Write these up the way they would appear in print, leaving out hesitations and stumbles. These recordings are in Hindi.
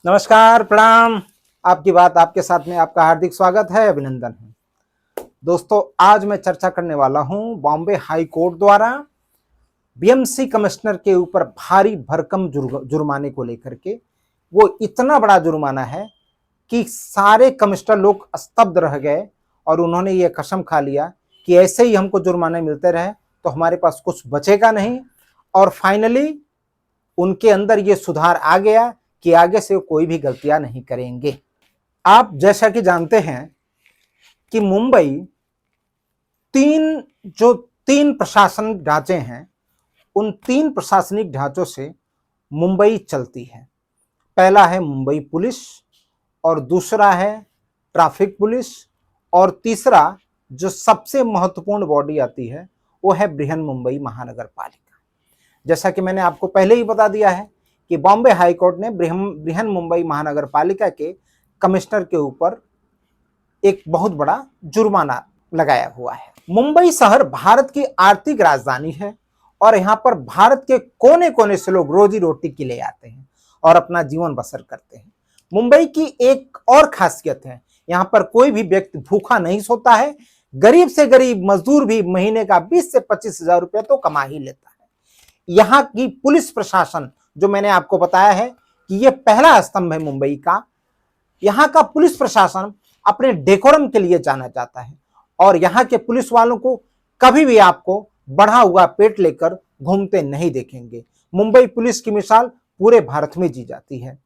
नमस्कार, प्रणाम। आपकी बात आपके साथ में आपका हार्दिक स्वागत है, अभिनंदन है। दोस्तों, आज मैं चर्चा करने वाला हूं बॉम्बे हाई कोर्ट द्वारा बीएमसी कमिश्नर के ऊपर भारी भरकम जुर्माने को लेकर के। वो इतना बड़ा जुर्माना है कि सारे कमिश्नर लोग स्तब्ध रह गए और उन्होंने ये कसम खा लिया कि ऐसे ही हमको जुर्माने मिलते रहे तो हमारे पास कुछ बचेगा नहीं। और फाइनली उनके अंदर ये सुधार आ गया कि आगे से कोई भी गलतियां नहीं करेंगे। आप जैसा कि जानते हैं कि मुंबई तीन प्रशासनिक ढांचे हैं, उन तीन प्रशासनिक ढांचों से मुंबई चलती है। पहला है मुंबई पुलिस, और दूसरा है ट्रैफिक पुलिस, और तीसरा जो सबसे महत्वपूर्ण बॉडी आती है वो है बृहन मुंबई महानगर पालिका। जैसा कि मैंने आपको पहले ही बता दिया है कि बॉम्बे हाई कोर्ट ने बृहन मुंबई महानगर पालिका के कमिश्नर के ऊपर एक बहुत बड़ा जुर्माना लगाया हुआ है। मुंबई शहर भारत की आर्थिक राजधानी है और यहाँ पर भारत के कोने कोने से लोग रोजी रोटी के लिए आते हैं और अपना जीवन बसर करते हैं। मुंबई की एक और खासियत है, यहाँ पर कोई भी व्यक्ति भूखा नहीं सोता है। गरीब से गरीब मजदूर भी महीने का 20 से 25 हजार रुपया तो कमा ही लेता है। यहाँ की पुलिस प्रशासन, जो मैंने आपको बताया है कि यह पहला स्तंभ है मुंबई का, यहाँ का पुलिस प्रशासन अपने डेकोरम के लिए जाना जाता है और यहाँ के पुलिस वालों को कभी भी आपको बढ़ा हुआ पेट लेकर घूमते नहीं देखेंगे। मुंबई पुलिस की मिसाल पूरे भारत में जी जाती है।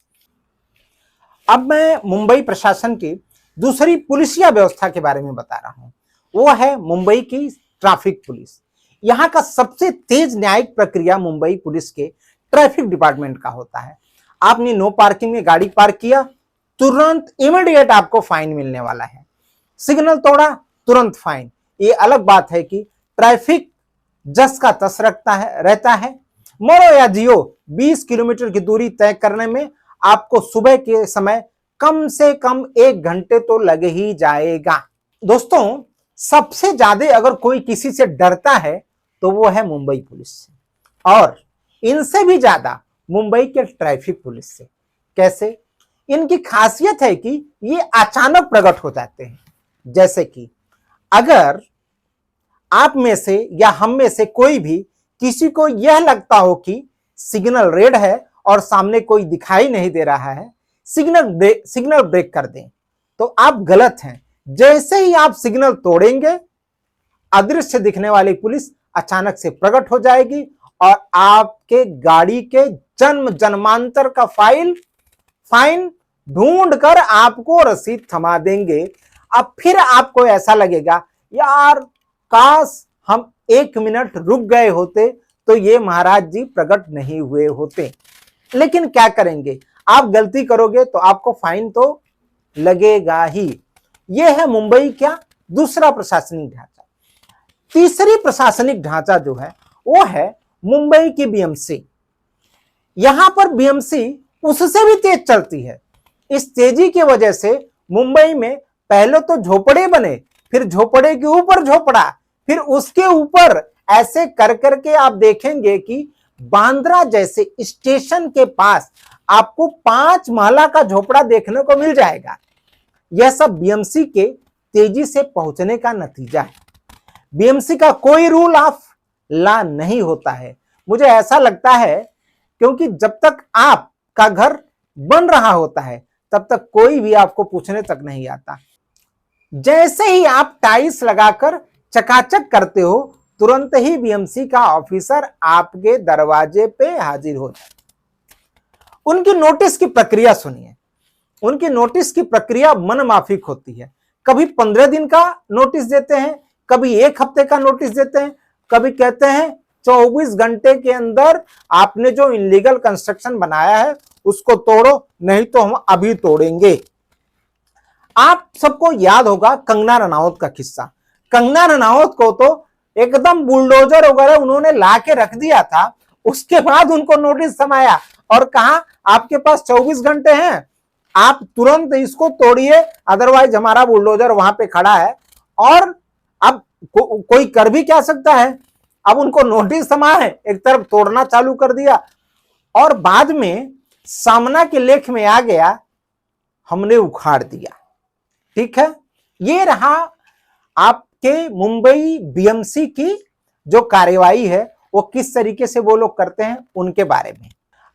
अब मैं मुंबई प्रशासन की दूसरी पुलिसिया व्यवस्था के बारे में बता रहा हूं। वो है मुंबई की ट्रैफिक पुलिस। यहाँ का सबसे तेज न्यायिक प्रक्रिया मुंबई पुलिस के ट्रैफिक डिपार्टमेंट का होता है। आपने नो पार्किंग में गाड़ी पार्क किया, तुरंत इमीडिएट आपको फाइन मिलने वाला है। सिग्नल तोड़ा, तुरंत फाइन। ये अलग बात है कि ट्रैफिक जस का तस रहता है। मरो या जियो, 20 किलोमीटर की दूरी तय करने में आपको सुबह के समय कम से कम 1 घंटे तो लग ही जाएगा। दोस्तों, सबसे ज्यादा अगर कोई किसी से डरता है तो वो है मुंबई पुलिस से, और इनसे भी ज्यादा मुंबई के ट्रैफिक पुलिस से। कैसे? इनकी खासियत है कि ये अचानक प्रकट हो जाते हैं। जैसे कि अगर आप में से या हम में से कोई भी किसी को यह लगता हो कि सिग्नल रेड है और सामने कोई दिखाई नहीं दे रहा है, सिग्नल ब्रेक कर दें, तो आप गलत हैं। जैसे ही आप सिग्नल तोड़ेंगे, अदृश्य दिखने वाली पुलिस अचानक से प्रकट हो जाएगी और आपके गाड़ी के जन्म जन्मांतर का फाइन ढूंढकर आपको रसीद थमा देंगे। अब फिर आपको ऐसा लगेगा, यार काश हम 1 मिनट रुक गए होते तो ये महाराज जी प्रकट नहीं हुए होते। लेकिन क्या करेंगे, आप गलती करोगे तो आपको फाइन तो लगेगा ही। यह है मुंबई का दूसरा प्रशासनिक ढांचा। तीसरी प्रशासनिक ढांचा जो है वो है मुंबई की बीएमसी। यहां पर बीएमसी उससे भी तेज चलती है। इस तेजी की वजह से मुंबई में पहले तो झोपड़े बने, फिर झोपड़े के ऊपर झोपड़ा, फिर उसके ऊपर, ऐसे कर करके आप देखेंगे कि बांद्रा जैसे स्टेशन के पास आपको 5 महला का झोपड़ा देखने को मिल जाएगा। यह सब बीएमसी के तेजी से पहुंचने का नतीजा है। बीएमसी का कोई रूल ऑफ लॉ नहीं होता है, मुझे ऐसा लगता है, क्योंकि जब तक आपका घर बन रहा होता है तब तक कोई भी आपको पूछने तक नहीं आता। जैसे ही आप टाइल्स लगाकर चकाचक करते हो, तुरंत ही बीएमसी का ऑफिसर आपके दरवाजे पे हाजिर हो जाए। उनकी नोटिस की प्रक्रिया सुनिए। उनकी नोटिस की प्रक्रिया मनमाफिक होती है। कभी 15 दिन का नोटिस देते हैं, कभी 1 हफ्ते का नोटिस देते हैं, कभी कहते हैं 24 घंटे के अंदर आपने जो इलीगल कंस्ट्रक्शन बनाया है उसको तोड़ो, नहीं तो हम अभी तोड़ेंगे। आप सबको याद होगा कंगना रनावत का किस्सा। कंगना रनावत को तो एकदम बुलडोजर वगैरह उन्होंने ला के रख दिया था, उसके बाद उनको नोटिस समाया और कहा आपके पास 24 घंटे हैं, आप तुरंत इसको तोड़िए, अदरवाइज हमारा बुलडोजर वहां पे खड़ा है। और अब कोई कर भी क्या सकता है। अब उनको नोटिस समा है, एक तरफ तोड़ना चालू कर दिया और बाद में सामना के लेख में आ गया, हमने उखाड़ दिया। ठीक है, ये रहा आपके मुंबई बीएमसी की जो कार्यवाही है वो किस तरीके से वो लोग करते हैं उनके बारे में।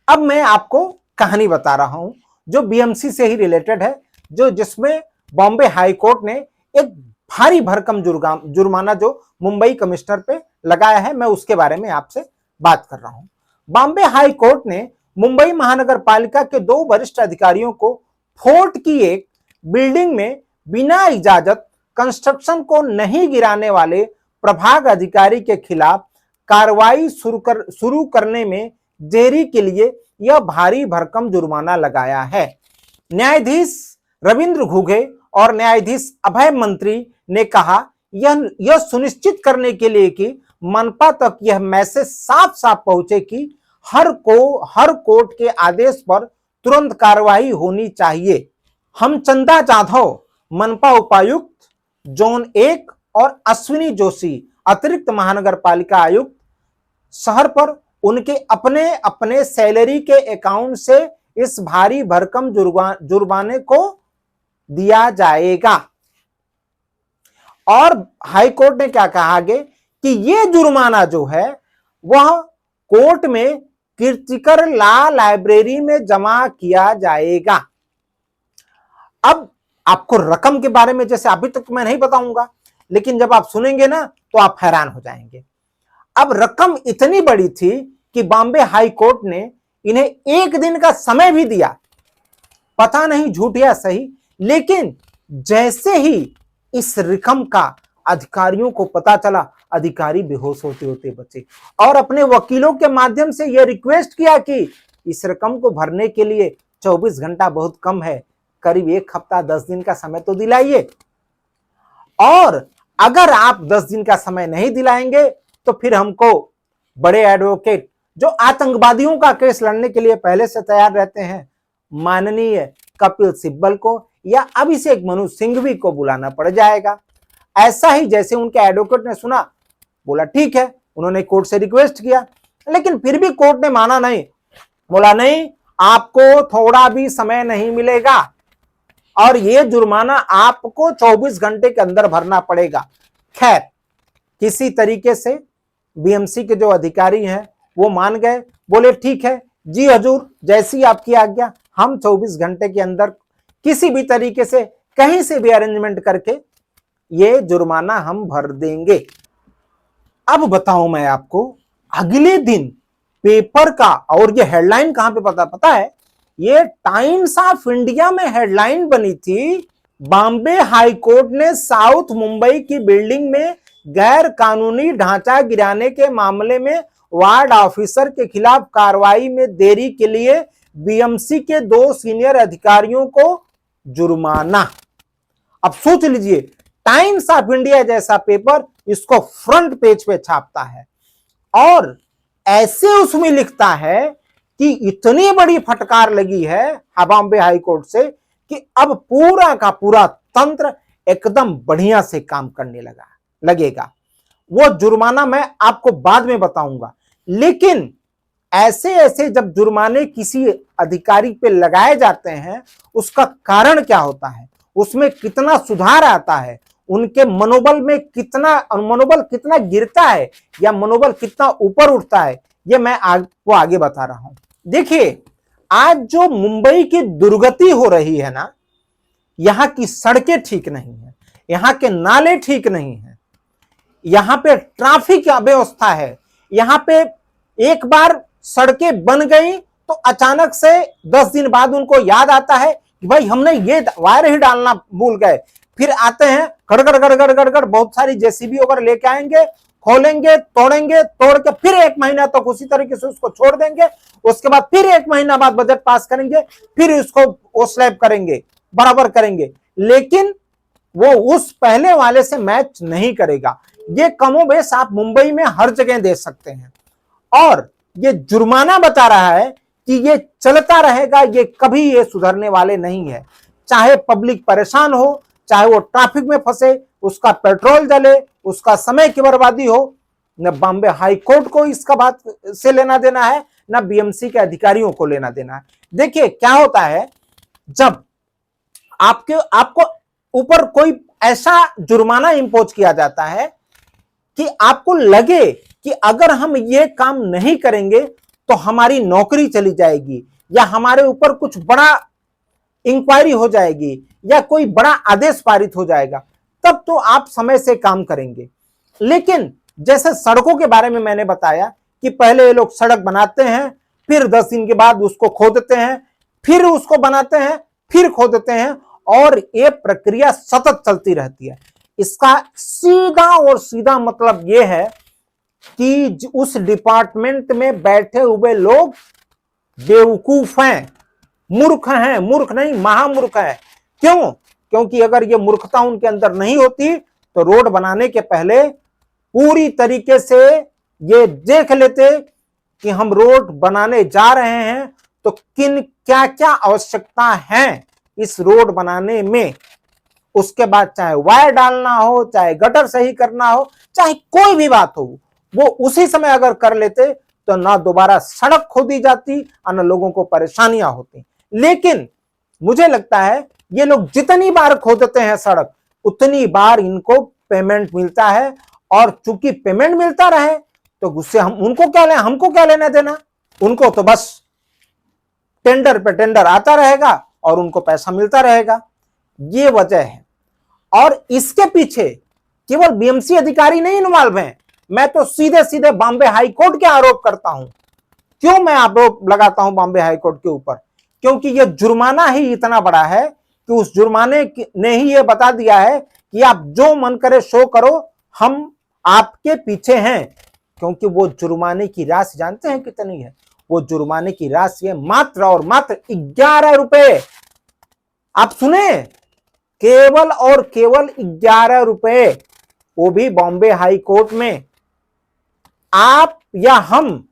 अब मैं आपको कहानी बता रहा हूं जो बीएमसी से ही रिलेटेड है, जो जिसमें बॉम्बे हाई कोर्ट ने एक भारी भरकम जुर्माना जो मुंबई कमिश्नर पे लगाया है, मैं उसके बारे में आपसे बात कर रहा हूं। बॉम्बे हाई कोर्ट ने मुंबई महानगर पालिका के 2 वरिष्ठ अधिकारियों को फोर्ट की एक बिल्डिंग में बिना इजाजत कंस्ट्रक्शन को नहीं गिराने वाले प्रभाग अधिकारी के खिलाफ कार्रवाई शुरू करने में देरी के लिए यह भारी भरकम जुर्माना लगाया है। न्यायाधीश रविंद्र घुगे और न्यायाधीश अभय मंत्री ने कहा, यह सुनिश्चित करने के लिए कि मनपा तक यह मैसेज साफ साफ पहुंचे कि हर कोर्ट के आदेश पर तुरंत कार्रवाई होनी चाहिए। हम चंदा जाधव मनपा उपायुक्त जोन 1 और अश्विनी जोशी अतिरिक्त महानगर पालिका आयुक्त शहर पर उनके अपने अपने सैलरी के अकाउंट से इस भारी भरकम जुर्माने को दिया जाएगा। और हाईकोर्ट ने क्या कहा आगे कि यह जुर्माना जो है वह कोर्ट में कीर्तिकर लॉ लाइब्रेरी में जमा किया जाएगा। अब आपको रकम के बारे में जैसे अभी तक मैं नहीं बताऊंगा, लेकिन जब आप सुनेंगे ना तो आप हैरान हो जाएंगे। अब रकम इतनी बड़ी थी कि बॉम्बे हाई कोर्ट ने इन्हें 1 दिन का समय भी दिया, पता नहीं झूठ या सही, लेकिन जैसे ही इस रकम का अधिकारियों को पता चला, अधिकारी बेहोश होते होते बचे और अपने वकीलों के माध्यम से यह रिक्वेस्ट किया कि इस रकम को भरने के लिए 24 घंटा बहुत कम है, करीब 1 हफ्ता 10 दिन का समय तो दिलाइए, और अगर आप 10 दिन का समय नहीं दिलाएंगे तो फिर हमको बड़े एडवोकेट जो आतंकवादियों का केस लड़ने के लिए पहले से तैयार रहते हैं, माननीय कपिल सिब्बल को या अभिषेक मनु सिंघवी को बुलाना पड़ जाएगा। ऐसा ही जैसे उनके एडवोकेट ने सुना, बोला ठीक है, उन्होंने कोर्ट से रिक्वेस्ट किया, लेकिन फिर भी कोर्ट ने माना नहीं, बोला नहीं, आपको थोड़ा भी समय नहीं मिलेगा और यह जुर्माना आपको 24 घंटे के अंदर भरना पड़ेगा। खैर, किसी तरीके से बीएमसी के जो अधिकारी हैं वो मान गए, बोले ठीक है जी हजूर, जैसी आपकी आज्ञा, हम 24 घंटे के अंदर किसी भी तरीके से कहीं से भी अरेंजमेंट करके ये जुर्माना हम भर देंगे। अब बताऊं मैं आपको, अगले दिन पेपर का, और ये हेडलाइन कहां पे पता है, ये टाइम्स ऑफ इंडिया में हेडलाइन बनी थी, बॉम्बे हाई कोर्ट ने साउथ मुंबई की बिल्डिंग में गैर कानूनी ढांचा गिराने के मामले में वार्ड ऑफिसर के खिलाफ कार्रवाई में देरी के लिए बीएमसी के 2 सीनियर अधिकारियों को जुर्माना। अब सोच लीजिए, टाइम्स ऑफ इंडिया जैसा पेपर इसको फ्रंट पेज पे छापता है और ऐसे उसमें लिखता है कि इतनी बड़ी फटकार लगी है बॉम्बे हाई कोर्ट से कि अब पूरा का पूरा तंत्र एकदम बढ़िया से काम करने लगेगा। वो जुर्माना मैं आपको बाद में बताऊंगा, लेकिन ऐसे ऐसे जब जुर्माने किसी अधिकारी पे लगाए जाते हैं, उसका कारण क्या होता है, उसमें कितना सुधार आता है, उनके मनोबल कितना गिरता है या मनोबल कितना ऊपर उठता है, ये मैं आपको आगे बता रहा हूं। देखिए, आज जो मुंबई की दुर्गति हो रही है ना, यहां की सड़कें ठीक नहीं है, यहां के नाले ठीक नहीं है, यहां पे ट्रैफिक अव्यवस्था है, यहां पे एक बार सड़कें बन गई तो अचानक से 10 दिन बाद उनको याद आता है कि भाई हमने ये वायर ही डालना भूल गए, फिर आते हैं गड़गड़ गड़गड़ गड़गड़, बहुत सारी जेसीबी वगैरह लेके आएंगे, खोलेंगे, तोड़ेंगे, तोड़ के फिर 1 महीना तक उसी तरीके से उसको छोड़ देंगे, उसके बाद फिर 1 महीना बाद बजट पास करेंगे, फिर इसको वो स्लैब करेंगे, बराबर करेंगे, लेकिन वो उस पहले वाले से मैच नहीं करेगा। ये कमोबेश आप मुंबई में हर जगह देख सकते हैं और ये जुर्माना बता रहा है कि ये चलता रहेगा, ये कभी ये सुधरने वाले नहीं है। चाहे पब्लिक परेशान हो, चाहे वो ट्रैफिक में फंसे, उसका पेट्रोल जले, उसका समय की बर्बादी हो, न बॉम्बे हाई कोर्ट को इसका बात से लेना देना है, न बीएमसी के अधिकारियों को लेना देना है। देखिए क्या होता है, जब आपको ऊपर कोई ऐसा जुर्माना इंपोज किया जाता है कि आपको लगे कि अगर हम ये काम नहीं करेंगे तो हमारी नौकरी चली जाएगी, या हमारे ऊपर कुछ बड़ा इंक्वायरी हो जाएगी, या कोई बड़ा आदेश पारित हो जाएगा, तब तो आप समय से काम करेंगे। लेकिन जैसे सड़कों के बारे में मैंने बताया कि पहले ये लोग सड़क बनाते हैं, फिर 10 दिन के बाद उसको खोदते हैं, फिर उसको बनाते हैं, फिर खोदते हैं, और ये प्रक्रिया सतत चलती रहती है। इसका सीधा और सीधा मतलब यह है कि उस डिपार्टमेंट में बैठे हुए लोग बेवकूफ हैं, मूर्ख हैं, मूर्ख नहीं महामूर्ख हैं। क्यों? क्योंकि अगर ये मूर्खता उनके अंदर नहीं होती तो रोड बनाने के पहले पूरी तरीके से ये देख लेते कि हम रोड बनाने जा रहे हैं तो किन क्या क्या आवश्यकता है इस रोड बनाने में। उसके बाद चाहे वायर डालना हो, चाहे गटर सही करना हो, चाहे कोई भी बात हो, वो उसी समय अगर कर लेते तो ना दोबारा सड़क खोदी जाती और ना लोगों को परेशानियां होती। लेकिन मुझे लगता है ये लोग जितनी बार खोदते हैं सड़क, उतनी बार इनको पेमेंट मिलता है, और चूंकि पेमेंट मिलता रहे तो गुस्से हमको क्या लेना देना। उनको तो बस टेंडर पे टेंडर आता रहेगा और उनको पैसा मिलता रहेगा। ये वजह है। और इसके पीछे केवल बीएमसी अधिकारी नहीं इन्वॉल्व हैं, मैं तो सीधे सीधे बॉम्बे हाई कोर्ट के आरोप करता हूं। क्यों मैं आरोप लगाता हूं बॉम्बे हाई कोर्ट के ऊपर? क्योंकि यह जुर्माना ही इतना बड़ा है कि उस जुर्माने ने ही यह बता दिया है कि आप जो मन करे सो करो, हम आपके पीछे हैं। क्योंकि वो जुर्माने की राशि जानते हैं कितनी है? वो जुर्माने की राशि है मात्र और मात्र 11 रुपए। आप सुने, केवल और केवल 11 रुपए, वो भी बॉम्बे हाई कोर्ट में। आप या हम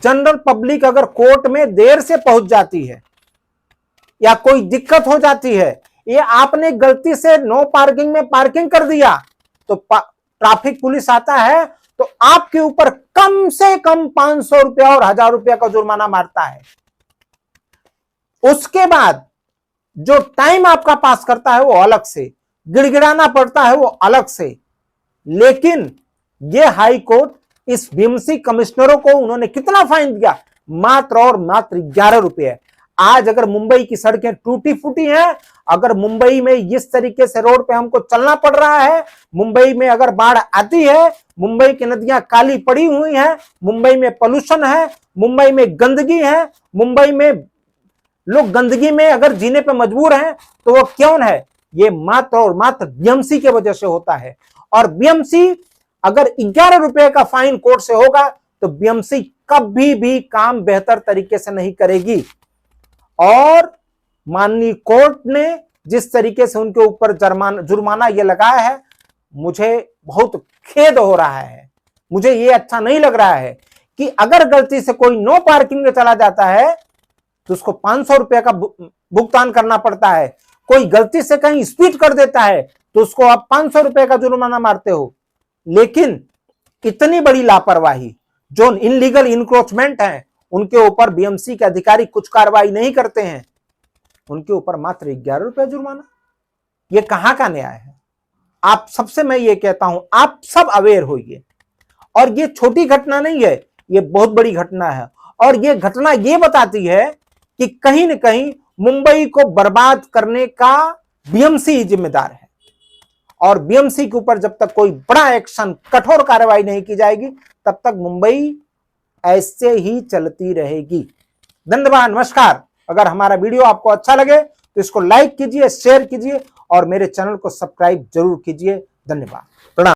जनरल पब्लिक अगर कोर्ट में देर से पहुंच जाती है या कोई दिक्कत हो जाती है, ये आपने गलती से नो पार्किंग में पार्किंग कर दिया, तो ट्रैफिक पुलिस आता है तो आपके ऊपर कम से कम 500 रुपया और 1000 रुपया का जुर्माना मारता है। उसके बाद जो टाइम आपका पास करता है वो अलग से, गिड़गिड़ाना पड़ता है वो अलग से। लेकिन ये हाई कोर्ट इस बीएमसी कमिश्नरों को उन्होंने कितना फाइन दिया? मात्र और मात्र 11 रुपये। आज अगर मुंबई की सड़कें टूटी फूटी हैं, अगर मुंबई में इस तरीके से रोड पे हमको चलना पड़ रहा है, मुंबई में अगर बाढ़ आती है, मुंबई की नदियां काली पड़ी हुई हैं, मुंबई में पोल्यूशन है, मुंबई में गंदगी है, मुंबई में लोग गंदगी में अगर जीने पे मजबूर हैं, तो वो क्यों है? ये मात्र और मात्र बीएमसी के वजह से होता है। और बीएमसी अगर 11 रुपए का फाइन कोर्ट से होगा तो बीएमसी कभी भी काम बेहतर तरीके से नहीं करेगी। और माननीय कोर्ट ने जिस तरीके से उनके ऊपर जुर्माना ये लगाया है, मुझे बहुत खेद हो रहा है। मुझे ये अच्छा नहीं लग रहा है कि अगर गलती से कोई नो पार्किंग में चला जाता है तो उसको 500 रुपए का भुगतान करना पड़ता है। कोई गलती से कहीं स्पीड कर देता है तो उसको आप 500 रुपए का जुर्माना मारते हो। लेकिन इतनी बड़ी लापरवाही, जो इनलीगल इंक्रोचमेंट है, उनके ऊपर बीएमसी के अधिकारी कुछ कार्रवाई नहीं करते हैं, उनके ऊपर मात्र 11 रुपए जुर्माना। ये कहां का न्याय है? आप सबसे मैं ये कहता हूं, आप सब अवेयर होइए। और ये छोटी घटना नहीं है, ये बहुत बड़ी घटना है। और ये घटना ये बताती है कि कहीं न कहीं मुंबई को बर्बाद करने का बीएमसी जिम्मेदार है। और बीएमसी के ऊपर जब तक कोई बड़ा एक्शन, कठोर कार्रवाई नहीं की जाएगी, तब तक मुंबई ऐसे ही चलती रहेगी। धन्यवाद, नमस्कार। अगर हमारा वीडियो आपको अच्छा लगे तो इसको लाइक कीजिए, शेयर कीजिए और मेरे चैनल को सब्सक्राइब जरूर कीजिए। धन्यवाद, प्रणाम।